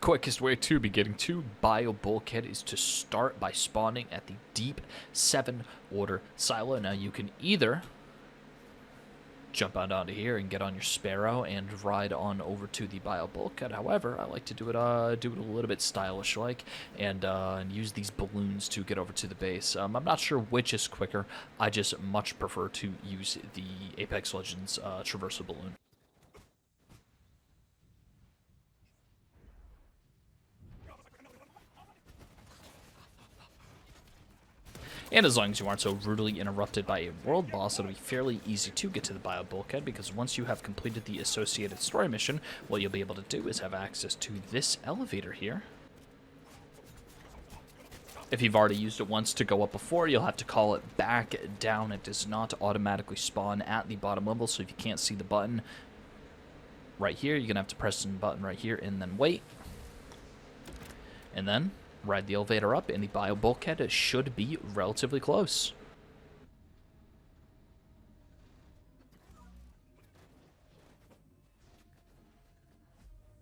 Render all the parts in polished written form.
quickest way to be getting to Bio Bulkhead is to start by spawning at the deep 7 order silo. Now you can either jump out onto here and get on your Sparrow and ride on over to the Bio Bulkhead. However, I like to do it a little bit stylish like and use these balloons to get over to the base. I'm not sure which is quicker. I just much prefer to use the Apex Legends traversal balloon. And as long as you aren't so rudely interrupted by a world boss, it'll be fairly easy to get to the Bio Bulkhead, because once you have completed the associated story mission, what you'll be able to do is have access to this elevator here. If you've already used it once to go up before, you'll have to call it back down. It does not automatically spawn at the bottom level, so if you can't see the button right here, you're going to have to press the button right here and then wait. And then ride the elevator up, and the Bio Bulkhead should be relatively close.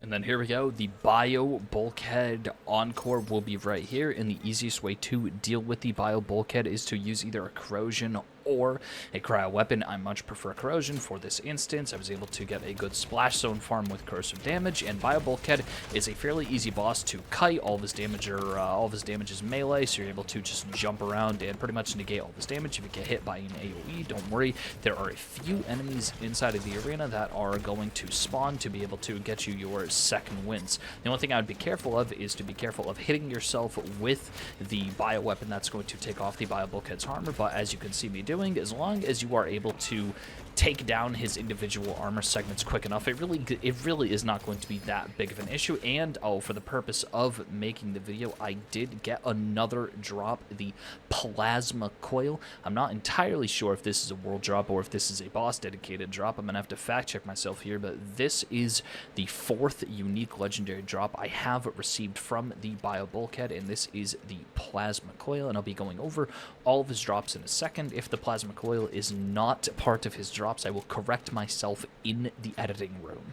And then here we go, the Bio Bulkhead Encore will be right here, and the easiest way to deal with the Bio Bulkhead is to use either a corrosion or a cryo weapon. I much prefer corrosion for this instance. I was able to get a good splash zone farm with corrosive damage, and Bio Bulkhead is a fairly easy boss to kite. All of his damage is melee, so you're able to just jump around and pretty much negate all of his damage. If you get hit by an AoE, don't worry, there are a few enemies inside of the arena that are going to spawn to be able to get you your second wins. The only thing I would be careful of is to be careful of hitting yourself with the bio weapon. That's going to take off the Bio Bulkhead's armor, but as you can see me doing, as long as you are able to take down his individual armor segments quick enough, it really is not going to be that big of an issue. And for the purpose of making the video, I did get another drop, the plasma coil. I'm not entirely sure if this is a world drop or if this is a boss dedicated drop. I'm gonna have to fact check myself here, but this is the 4th unique legendary drop I have received from the Bio Bulkhead, and this is the plasma coil, and I'll be going over all of his drops in a second. If the plasma coil is not part of his drops, I will correct myself in the editing room.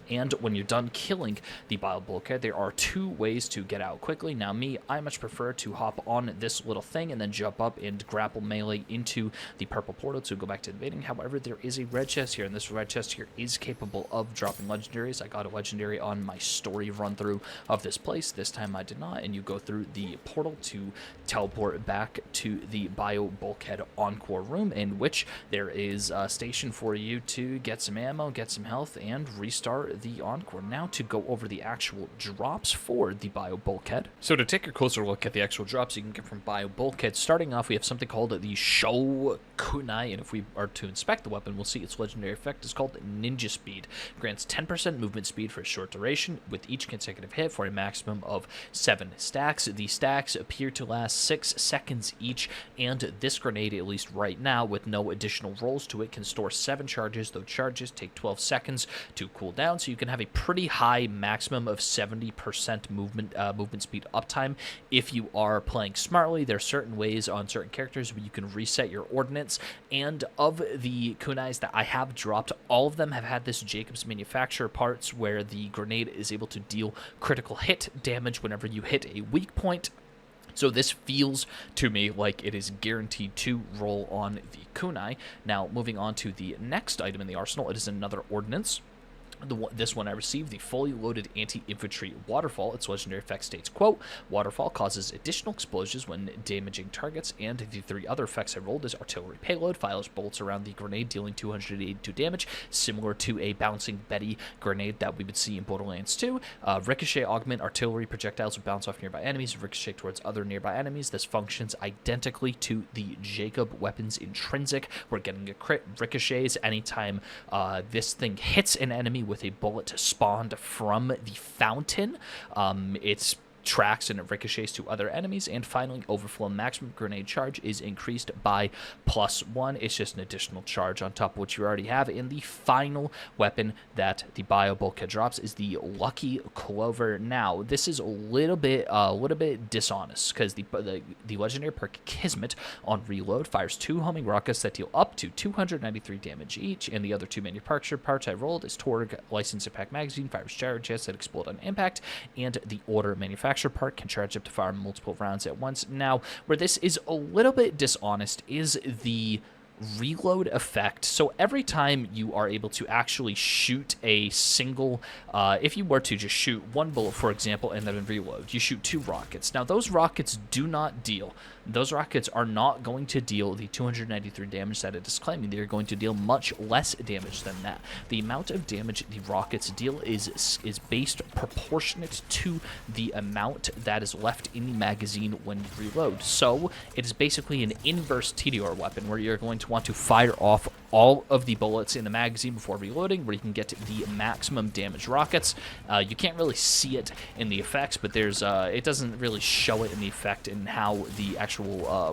And when you're done killing the Bio Bulkhead, there are 2 ways to get out quickly. Now I much prefer to hop on this little thing and then jump up and grapple melee into the purple portal to go back to invading. However, there is a red chest here, and this red chest here is capable of dropping legendaries. I got a legendary on my story run through of this place. This time I did not, and you go through the portal to teleport back to the Bio Bulkhead Encore room, in which there is a station for you to get some ammo, get some health, and restart the Encore. Now to go over the actual drops for the Bio Bulkhead. So to take a closer look at the actual drops you can get from Bio Bulkhead, starting off we have something called the Show Kunai, and if we are to inspect the weapon, we'll see its legendary effect is called Ninja Speed. Grants 10% movement speed for a short duration with each consecutive hit for a maximum of 7 stacks. The stacks appear to last 6 seconds each, and this grenade, at least right now, with no additional rolls to it, can store 7 charges, though charges take 12 seconds to cool down, so you can have a pretty high maximum of 70% movement speed uptime if you are playing smartly. There are certain ways on certain characters where you can reset your ordnance, and of the kunais that I have dropped, all of them have had this Jacobs manufacturer parts where the grenade is able to deal critical hit damage whenever you hit a weak point. So this feels to me like it is guaranteed to roll on the kunai. Now moving on to the next item in the arsenal, it is another ordnance. This one I received, the fully loaded anti-infantry waterfall. Its legendary effect states, quote, waterfall causes additional explosions when damaging targets, and the 3 other effects I rolled is artillery payload, fires bolts around the grenade dealing 282 damage, similar to a bouncing Betty grenade that we would see in Borderlands 2. Ricochet augment, artillery projectiles will bounce off nearby enemies, ricochet towards other nearby enemies. This functions identically to the Jacob weapon's intrinsic. We're getting a crit ricochets anytime this thing hits an enemy with a bullet spawned from the fountain. It's tracks and it ricochets to other enemies. And finally, overflow maximum grenade charge is increased by +1. It's just an additional charge on top of what you already have. And the final weapon that the Bio Bulkhead drops is the Lucky Clover. Now, this is a little bit dishonest, because the legendary perk Kismet on reload fires 2 homing rockets that deal up to 293 damage each, and the other 2 manufactured parts I rolled is Torg License Impact Magazine fires charge jets that explode on impact, and the Order manufactured part can charge up to fire multiple rounds at once. Now, where this is a little bit dishonest is the reload effect. So every time you are able to actually shoot a single, if you were to just shoot 1 bullet, for example, and then reload, you shoot 2 rockets. Now, those rockets do not deal. Those rockets are not going to deal the 293 damage that it is claiming. They're going to deal much less damage than that. The amount of damage the rockets deal is based proportionate to the amount that is left in the magazine when you reload. So it is basically an inverse TDR weapon, where you're going to want to fire off all of the bullets in the magazine before reloading, where you can get the maximum damage rockets. You can't really see it in the effects, but there's it doesn't really show it in the effect in how the actual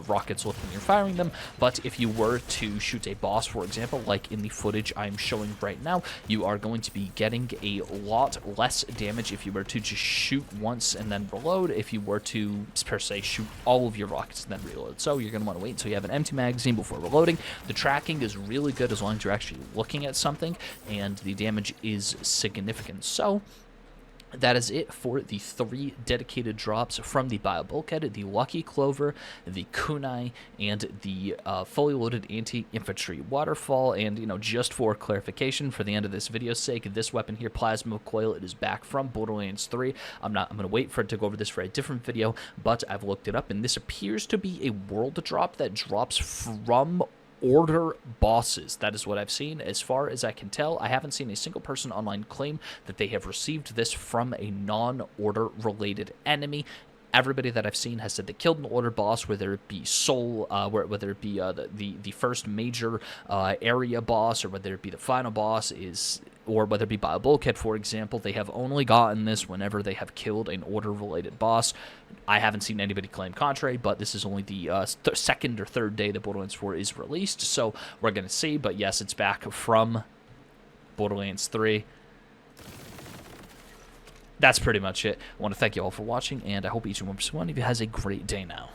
rockets look when you're firing them. But if you were to shoot a boss, for example, like in the footage I'm showing right now, you are going to be getting a lot less damage if you were to just shoot once and then reload, if you were to, per se, shoot all of your rockets and then reload. So you're going to want to wait until you have an empty magazine before reloading. The tracking is really good as long as you're actually looking at something, and the damage is significant. So that is it for the 3 dedicated drops from the Bio Bulkhead: the Lucky Clover, the Kunai, and the fully loaded anti-infantry waterfall. And, you know, just for clarification, for the end of this video's sake, this weapon here, Plasma Coil, it is back from Borderlands 3. I'm going to wait for it to go over this for a different video, but I've looked it up, and this appears to be a world drop that drops from Order bosses. That is what I've seen. As far as I can tell, I haven't seen a single person online claim that they have received this from a non-Order related enemy. Everybody that I've seen has said they killed an Order boss, whether it be Soul, whether it be the first major area boss, or whether it be the final boss, or whether it be Bio Bulkhead, for example. They have only gotten this whenever they have killed an Order-related boss. I haven't seen anybody claim contrary, but this is only the second or third day that Borderlands 4 is released, so we're going to see. But yes, it's back from Borderlands 3. That's pretty much it. I want to thank you all for watching, and I hope each and one of you has a great day now.